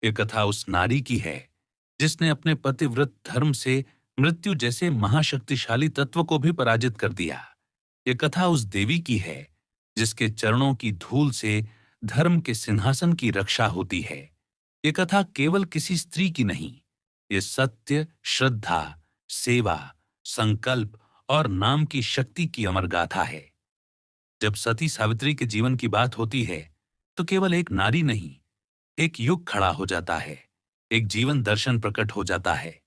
ये कथा उस नारी की है जिसने अपने पतिव्रत धर्म से मृत्यु जैसे महाशक्तिशाली तत्व को भी पराजित कर दिया। ये कथा उस देवी की है जिसके चरणों की धूल से धर्म के सिंहासन की रक्षा होती है। ये कथा केवल किसी स्त्री की नहीं, ये सत्य, श्रद्धा, सेवा, संकल्प और नाम की शक्ति की अमर गाथा है। जब सती सावित्री के जीवन की बात होती है तो केवल एक नारी नहीं, एक युग खड़ा हो जाता है, एक जीवन दर्शन प्रकट हो जाता है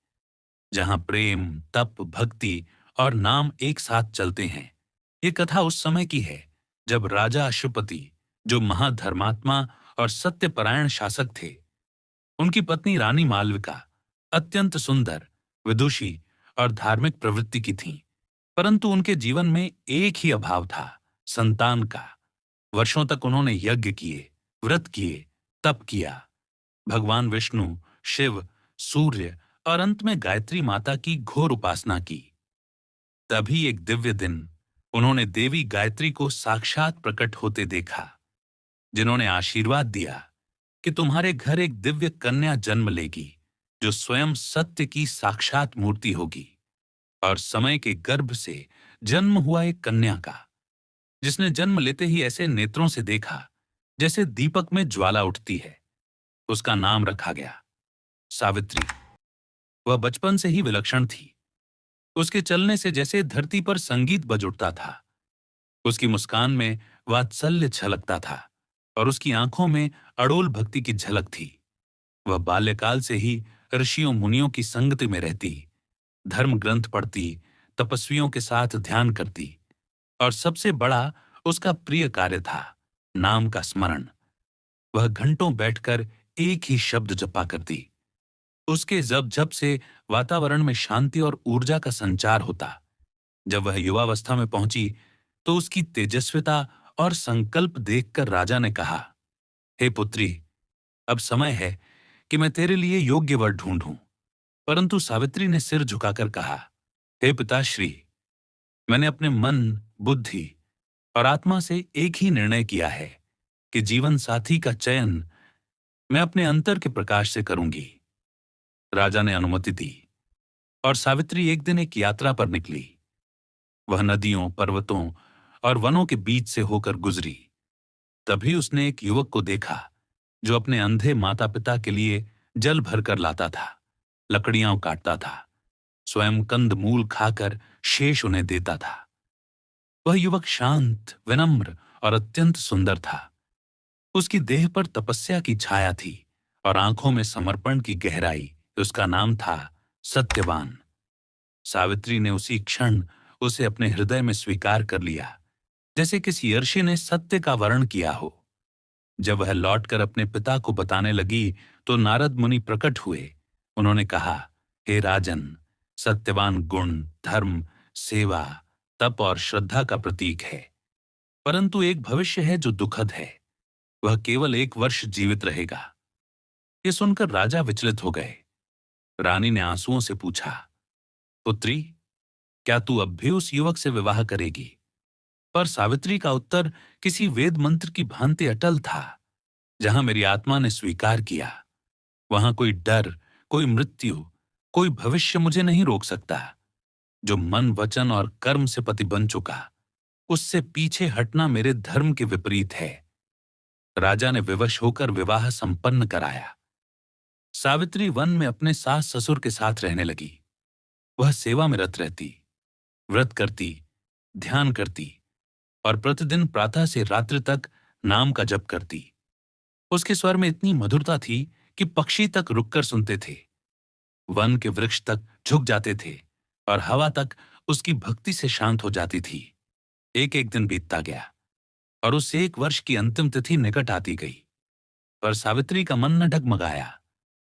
जहां प्रेम, तप, भक्ति और नाम एक साथ चलते हैं। ये कथा उस समय की है जब राजा अशुपति, जो महाधर्मात्मा और सत्यपरायण शासक थे, उनकी पत्नी रानी मालविका अत्यंत सुंदर, विदुषी और धार्मिक प्रवृत्ति की थीं, परंतु उनके जीवन में एक ही अभाव था, संतान का। वर्षों तक उन्होंने यज्ञ किए, व्रत किए, तप किया, भगवान विष्णु, शिव, सूर्य और अंत में गायत्री माता की घोर उपासना की। तभी एक दिव्य दिन उन्होंने देवी गायत्री को साक्षात प्रकट होते देखा, जिन्होंने आशीर्वाद दिया कि तुम्हारे घर एक दिव्य कन्या जन्म लेगी जो स्वयं सत्य की साक्षात मूर्ति होगी। और समय के गर्भ से जन्म हुआ एक कन्या का, जिसने जन्म लेते ही ऐसे नेत्रों से देखा जैसे दीपक में ज्वाला उठती है, उसका नाम रखा गया सावित्री। वह बचपन से ही विलक्षण थी, उसके चलने से जैसे धरती पर संगीत बज उठता था, उसकी मुस्कान में वात्सल्य छलकता था और उसकी आंखों में अड़ोल भक्ति की झलक थी। वह बाल्यकाल से ही ऋषियों मुनियों की संगति में रहती, धर्म ग्रंथ पढ़ती, तपस्वियों के साथ ध्यान करती और सबसे बड़ा उसका प्रिय कार्य था नाम का स्मरण। वह घंटों बैठकर एक ही शब्द जपा करती। उसके जप जप से वातावरण में शांति और ऊर्जा का संचार होता। जब वह युवावस्था में पहुंची तो उसकी तेजस्विता और संकल्प देखकर राजा ने कहा, हे पुत्री, अब समय है कि मैं तेरे लिए योग्य वर ढूंढूं। परंतु सावित्री ने सिर झुकाकर कहा, हे पिताश्री, मैंने अपने मन, बुद्धि और आत्मा से एक ही निर्णय किया है कि जीवन साथी का चयन मैं अपने अंतर के प्रकाश से करूंगी। राजा ने अनुमति दी और सावित्री एक दिन एक यात्रा पर निकली। वह नदियों, पर्वतों और वनों के बीच से होकर गुजरी। तभी उसने एक युवक को देखा जो अपने अंधे माता पिता के लिए जल भरकर लाता था, लकड़ियां काटता था, स्वयं कंद मूल खाकर शेष उन्हें देता था। वह युवक शांत, विनम्र और अत्यंत सुंदर था। उसकी देह पर तपस्या की छाया थी और आंखों में समर्पण की गहराई। उसका नाम था सत्यवान। सावित्री ने उसी क्षण उसे अपने हृदय में स्वीकार कर लिया, जैसे किसी ऋषि ने सत्य का वर्ण किया हो। जब वह लौटकर अपने पिता को बताने लगी तो नारद मुनि प्रकट हुए। उन्होंने कहा, हे राजन, सत्यवान गुण, धर्म, सेवा, तप और श्रद्धा का प्रतीक है, परंतु एक भविष्य है जो दुखद है। वह केवल 1 वर्ष जीवित रहेगा। ये सुनकर राजा विचलित हो गए। रानी ने आंसुओं से पूछा, पुत्री, क्या तू अब भी उस युवक से विवाह करेगी? पर सावित्री का उत्तर किसी वेद मंत्र की भांति अटल था। जहां मेरी आत्मा ने स्वीकार किया, वहां कोई डर, कोई मृत्यु, कोई भविष्य मुझे नहीं रोक सकता। जो मन, वचन और कर्म से पति बन चुका, उससे पीछे हटना मेरे धर्म के विपरीत है। राजा ने विवश होकर विवाह संपन्न कराया। सावित्री वन में अपने सास ससुर के साथ रहने लगी। वह सेवा में रत रहती, व्रत करती, ध्यान करती और प्रतिदिन प्रातः से रात्रि तक नाम का जप करती। उसके स्वर में इतनी मधुरता थी कि पक्षी तक रुककर सुनते थे, वन के वृक्ष तक झुक जाते थे और हवा तक उसकी भक्ति से शांत हो जाती थी। एक एक दिन बीतता गया और उस 1 वर्ष की अंतिम तिथि निकट आती गई, पर सावित्री का मन न डगमगाया,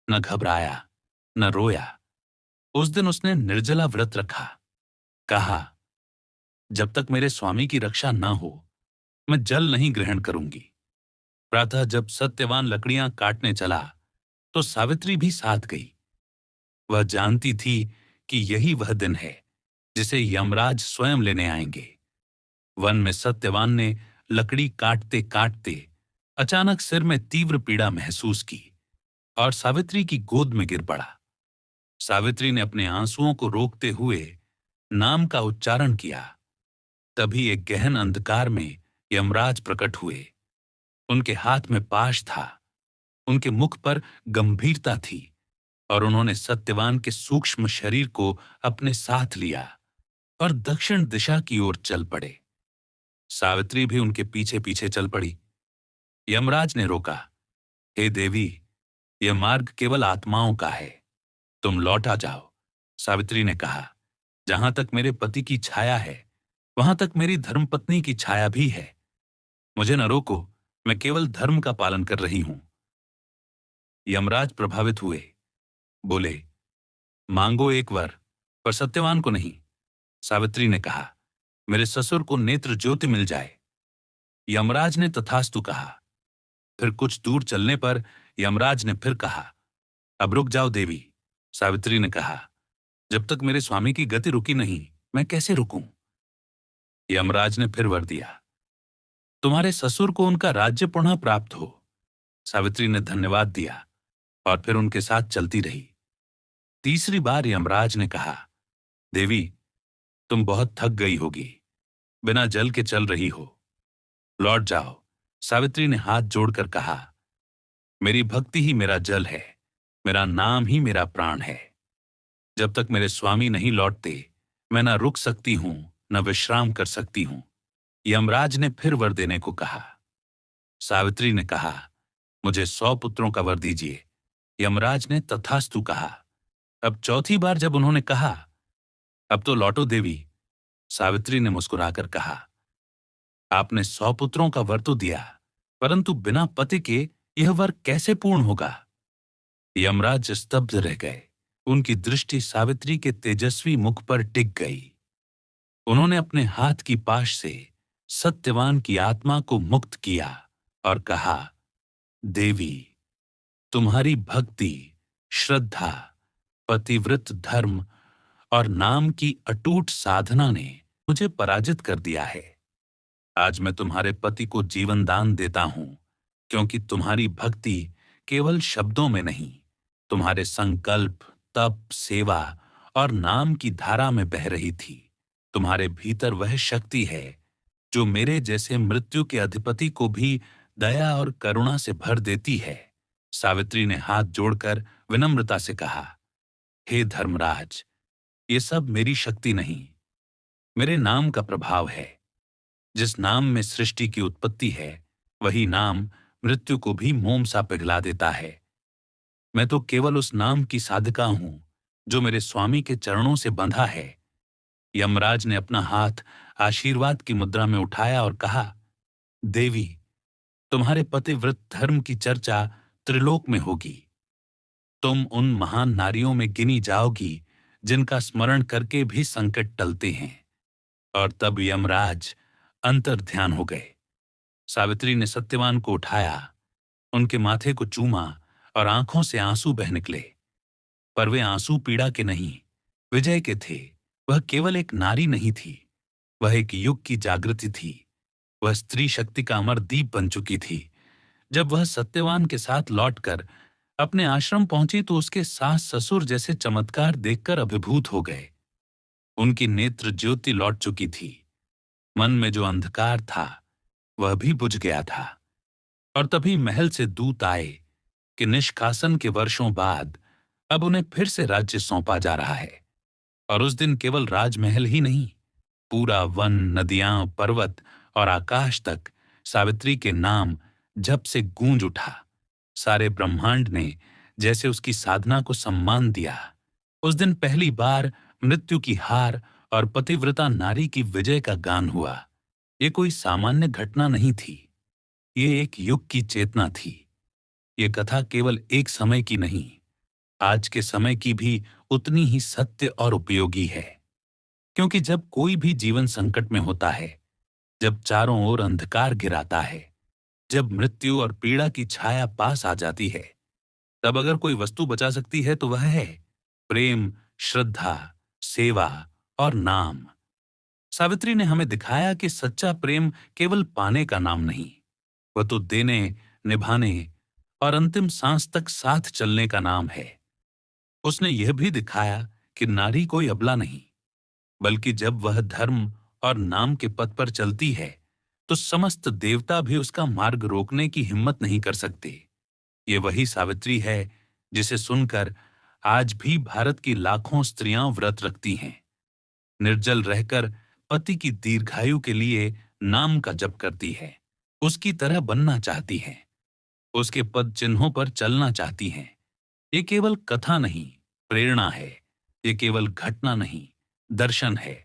न घबराया, न रोया। उस दिन उसने निर्जला व्रत रखा। कहा, जब तक मेरे स्वामी की रक्षा न हो, मैं जल नहीं ग्रहण करूंगी। प्रातः जब सत्यवान लकड़ियां काटने चला तो सावित्री भी साथ गई। वह जानती थी कि यही वह दिन है जिसे यमराज स्वयं लेने आएंगे। वन में सत्यवान ने लकड़ी काटते काटते अचानक सिर में तीव्र पीड़ा महसूस की और सावित्री की गोद में गिर पड़ा। सावित्री ने अपने आंसुओं को रोकते हुए नाम का उच्चारण किया। तभी एक गहन अंधकार में यमराज प्रकट हुए। उनके हाथ में पाश था, उनके मुख पर गंभीरता थी और उन्होंने सत्यवान के सूक्ष्म शरीर को अपने साथ लिया और दक्षिण दिशा की ओर चल पड़े। सावित्री भी उनके पीछे पीछे चल पड़ी। यमराज ने रोका। हे देवी, यह मार्ग केवल आत्माओं का है, तुम लौट आ जाओ। सावित्री ने कहा, जहां तक मेरे पति की छाया है वहां तक मेरी धर्मपत्नी की छाया भी है। मुझे न रोको, मैं केवल धर्म का पालन कर रही हूं। यमराज प्रभावित हुए, बोले, मांगो एक वर, पर सत्यवान को नहीं। सावित्री ने कहा, मेरे ससुर को नेत्र ज्योति मिल जाए। यमराज ने तथास्तु कहा। फिर कुछ दूर चलने पर यमराज ने फिर कहा, अब रुक जाओ देवी। सावित्री ने कहा, जब तक मेरे स्वामी की गति रुकी नहीं, मैं कैसे रुकूं? यमराज ने फिर वर दिया, तुम्हारे ससुर को उनका राज्य पुनः प्राप्त हो। सावित्री ने धन्यवाद दिया और फिर उनके साथ चलती रही। तीसरी बार यमराज ने कहा, देवी, तुम बहुत थक गई होगी, बिना जल के चल रही हो, लौट जाओ। सावित्री ने हाथ जोड़कर कहा, मेरी भक्ति ही मेरा जल है, मेरा नाम ही मेरा प्राण है। जब तक मेरे स्वामी नहीं लौटते मैं न रुक सकती हूं न विश्राम कर सकती हूं। यमराज ने फिर वर देने को कहा। सावित्री ने कहा, मुझे 100 पुत्रों का वर दीजिए। यमराज ने तथास्तु कहा। अब चौथी बार जब उन्होंने कहा, अब तो लौटो देवी, सावित्री ने मुस्कुराकर कहा, आपने 100 पुत्रों का वर तो दिया, परंतु बिना पति के यह वर कैसे पूर्ण होगा? यमराज स्तब्ध रह गए। उनकी दृष्टि सावित्री के तेजस्वी मुख पर टिक गई। उन्होंने अपने हाथ की पाश से सत्यवान की आत्मा को मुक्त किया और कहा, देवी, तुम्हारी भक्ति, श्रद्धा, पतिव्रत धर्म और नाम की अटूट साधना ने मुझे पराजित कर दिया है। आज मैं तुम्हारे पति को जीवन दान देता हूं, क्योंकि तुम्हारी भक्ति केवल शब्दों में नहीं, तुम्हारे संकल्प, तप, सेवा और नाम की धारा में बह रही थी। तुम्हारे भीतर वह शक्ति है जो मेरे जैसे मृत्यु के अधिपति को भी दया और करुणा से भर देती है। सावित्री ने हाथ जोड़कर विनम्रता से कहा, हे धर्मराज, ये सब मेरी शक्ति नहीं, मेरे नाम का प्रभाव है। जिस नाम में सृष्टि की उत्पत्ति है, वही नाम मृत्यु को भी मोम सा पिघला देता है। मैं तो केवल उस नाम की साधका हूं जो मेरे स्वामी के चरणों से बंधा है। यमराज ने अपना हाथ आशीर्वाद की मुद्रा में उठाया और कहा, देवी, तुम्हारे पतिव्रत धर्म की चर्चा त्रिलोक में होगी। तुम उन महान नारियों में गिनी जाओगी जिनका स्मरण करके भी संकट टलते हैं। और तब यमराज अंतर ध्यान हो गए। सावित्री ने सत्यवान को उठाया, उनके माथे को चूमा और आंखों से आंसू बह निकले। पर वे आंसू पीड़ा के नहीं, विजय के थे। वह केवल एक नारी नहीं थी, वह एक युग की जागृति थी। वह स्त्री शक्ति का अमर दीप बन चुकी थी। जब वह सत्यवान के साथ लौटकर अपने आश्रम पहुंची तो उसके सास ससुर जैसे चमत्कार देखकर अभिभूत हो गए। उनकी नेत्र ज्योति लौट चुकी थी। मन में जो अंधकार था वह भी बुझ गया था। और तभी महल से दूत आए कि निष्कासन के वर्षों बाद अब उन्हें फिर से राज्य सौंपा जा रहा है। और उस दिन केवल राजमहल ही नहीं, पूरा वन, नदियां, पर्वत और आकाश तक सावित्री के नाम जब से गूंज उठा। सारे ब्रह्मांड ने जैसे उसकी साधना को सम्मान दिया। उस दिन पहली बार मृत्यु की हार और पतिव्रता नारी की विजय का गान हुआ। ये कोई सामान्य घटना नहीं थी, ये एक युग की चेतना थी। ये कथा केवल एक समय की नहीं, आज के समय की भी उतनी ही सत्य और उपयोगी है। क्योंकि जब कोई भी जीवन संकट में होता है, जब चारों ओर अंधकार घिराता है, जब मृत्यु और पीड़ा की छाया पास आ जाती है, तब अगर कोई वस्तु बचा सकती है तो वह है प्रेम, श्रद्धा, सेवा और नाम। सावित्री ने हमें दिखाया कि सच्चा प्रेम केवल पाने का नाम नहीं, वह तो देने, निभाने और अंतिम सांस तक साथ चलने का नाम है। उसने यह भी दिखाया कि नारी कोई अबला नहीं, बल्कि जब वह धर्म और नाम के पथ पर चलती है तो समस्त देवता भी उसका मार्ग रोकने की हिम्मत नहीं कर सकते। ये वही सावित्री है जिसे सुनकर आज भी भारत की लाखों स्त्रियां व्रत रखती हैं, निर्जल रहकर पति की दीर्घायु के लिए नाम का जप करती है, उसकी तरह बनना चाहती हैं, उसके पद चिन्हों पर चलना चाहती हैं। ये केवल कथा नहीं, प्रेरणा है। ये केवल घटना नहीं, दर्शन है।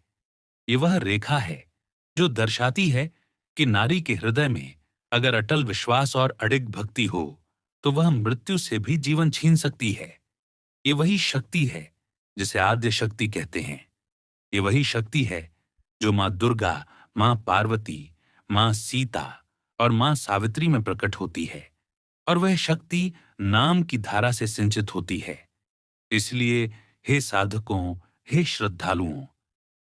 ये वह रेखा है जो दर्शाती है कि नारी के हृदय में अगर अटल विश्वास और अडिग भक्ति हो तो वह मृत्यु से भी जीवन छीन सकती है। ये वही शक्ति है जिसे आद्य शक्ति कहते हैं। ये वही शक्ति है जो मां दुर्गा, मां पार्वती, मां सीता और मां सावित्री में प्रकट होती है, और वह शक्ति नाम की धारा से सिंचित होती है। इसलिए हे साधकों, हे श्रद्धालुओं,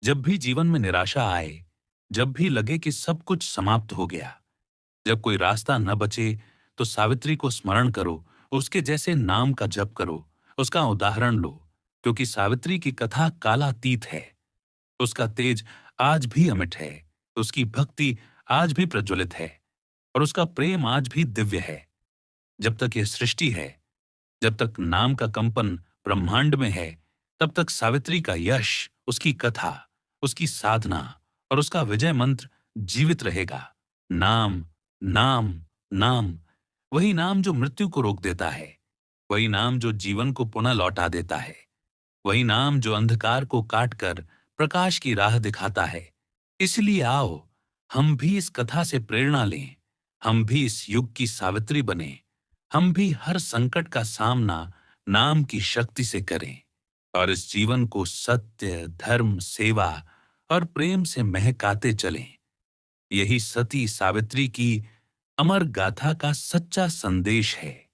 जब भी जीवन में निराशा आए, जब भी लगे कि सब कुछ समाप्त हो गया, जब कोई रास्ता न बचे, तो सावित्री को स्मरण करो, उसके जैसे नाम का जप करो, उसका उदाहरण लो, क्योंकि सावित्री की कथा कालातीत है। उसका तेज आज भी अमिट है, उसकी भक्ति आज भी प्रज्वलित है, और उसका प्रेम आज भी दिव्य है। जब तक यह सृष्टि है, जब तक नाम का कंपन ब्रह्मांड में है, तब तक सावित्री का यश, उसकी कथा, उसकी साधना और उसका विजय मंत्र जीवित रहेगा। नाम, नाम, नाम, वही नाम जो मृत्यु को रोक देता है, वही नाम जो जीवन को पुनः लौटा देता है, वही नाम जो अंधकार को काटकर प्रकाश की राह दिखाता है। इसलिए आओ, हम भी इस कथा से प्रेरणा लें, हम भी इस युग की सावित्री बने, हम भी हर संकट का सामना नाम की शक्ति से करें और इस जीवन को सत्य, धर्म, सेवा और प्रेम से महकाते चलें। यही सती सावित्री की अमर गाथा का सच्चा संदेश है।